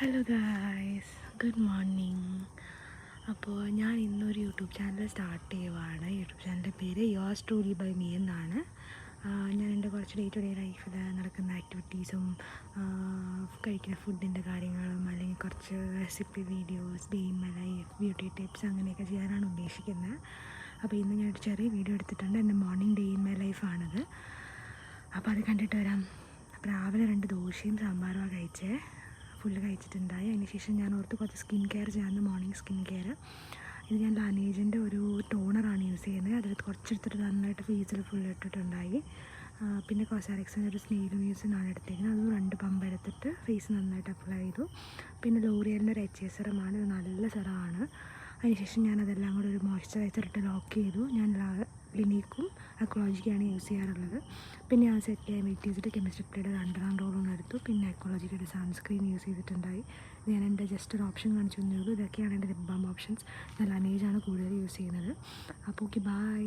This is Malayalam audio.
Hello guys, good morning. അപ്പോൾ ഞാൻ ഇന്നൊരു യൂട്യൂബ് ചാനൽ സ്റ്റാർട്ട് ചെയ്യുവാണ്. യൂട്യൂബ് ചാനലിൻ്റെ പേര് യുവർ സ്റ്റോറി ബൈ മീ എന്നാണ്. ഞാൻ എൻ്റെ കുറച്ച് ഡേ ടു ഡേ ലൈഫിൽ നടക്കുന്ന ആക്ടിവിറ്റീസും കഴിക്കുന്ന ഫുഡിൻ്റെ കാര്യങ്ങളും അല്ലെങ്കിൽ കുറച്ച് recipe videos, day in my life, beauty tips അങ്ങനെയൊക്കെ ചെയ്യാനാണ് ഉദ്ദേശിക്കുന്നത്. അപ്പോൾ ഇന്ന് ഞാനൊരു ചെറിയ വീഡിയോ എടുത്തിട്ടുണ്ട്. എൻ്റെ മോർണിംഗ് ഡേ ഇൻ മൈ ലൈഫാണിത്. അപ്പോൾ അത് കണ്ടിട്ട് വരാം. അപ്പോൾ രാവിലെ 2 ദോശയും സാമ്പാറുമാണ് കഴിച്ചത്. ഫുള്ള് കഴിച്ചിട്ടുണ്ടായി. അതിന് ശേഷം ഞാൻ ഓർത്ത് കുറച്ച് സ്കിൻ കെയർ ചെയ്യാമെന്ന്. മോർണിംഗ് സ്കിൻ കെയർ ഇത് ഞാൻ ലാനേജിൻ്റെ ഒരു ടോണറാണ് യൂസ് ചെയ്യുന്നത്. അതിൽ കുറച്ചെടുത്തിട്ട് നന്നായിട്ട് ഫേസിൽ ഫുൾ ഇട്ടിട്ടുണ്ടായി. പിന്നെ കോസ്മെറ്റിക്സിൻ്റെ ഒരു സ്നെയിൽ മ്യൂസിനാണ് എടുത്തിരിക്കുന്നത്. അതും 2 പമ്പ് എടുത്തിട്ട് ഫേസ് നന്നായിട്ട് അപ്ലൈ ചെയ്തു. പിന്നെ ലോറിയലിൻ്റെ ഒരു HA സെറമാണ്. ഇത് നല്ല സെറമാണ്. അതിനുശേഷം ഞാനതെല്ലാം കൂടെ ഒരു മോയ്സ്ചറൈസർ ഇട്ട് ലോക്ക് ചെയ്തു. ഞാൻ ക്ലിനിക്കും അക്വോളജിക്കാണ് യൂസ് ചെയ്യാറുള്ളത്. പിന്നെ ഞാൻ സെറ്റ് ചെയ്യാൻ വെയിറ്റ് ചെയ്തിട്ട് കെമിസ്ട്രിയുടെ അണ്ടർ റോളൊന്നും എടുത്തു. പിന്നെ അക്വോളജിയുടെ ഒരു സൺസ്ക്രീൻ യൂസ് ചെയ്തിട്ടുണ്ടായി. ഞാൻ എൻ്റെ ജസ്റ്റ് ഒരു ഓപ്ഷൻ കാണിച്ചു തന്നേ ഉള്ളൂ. ഇതൊക്കെയാണ് എൻ്റെ ലിപ് ബാം ഓപ്ഷൻസ്. ഞാൻ ലാനേജാണ് കൂടുതൽ യൂസ് ചെയ്യുന്നത്. അപ്പോൾ ഓക്കെ, ബൈ.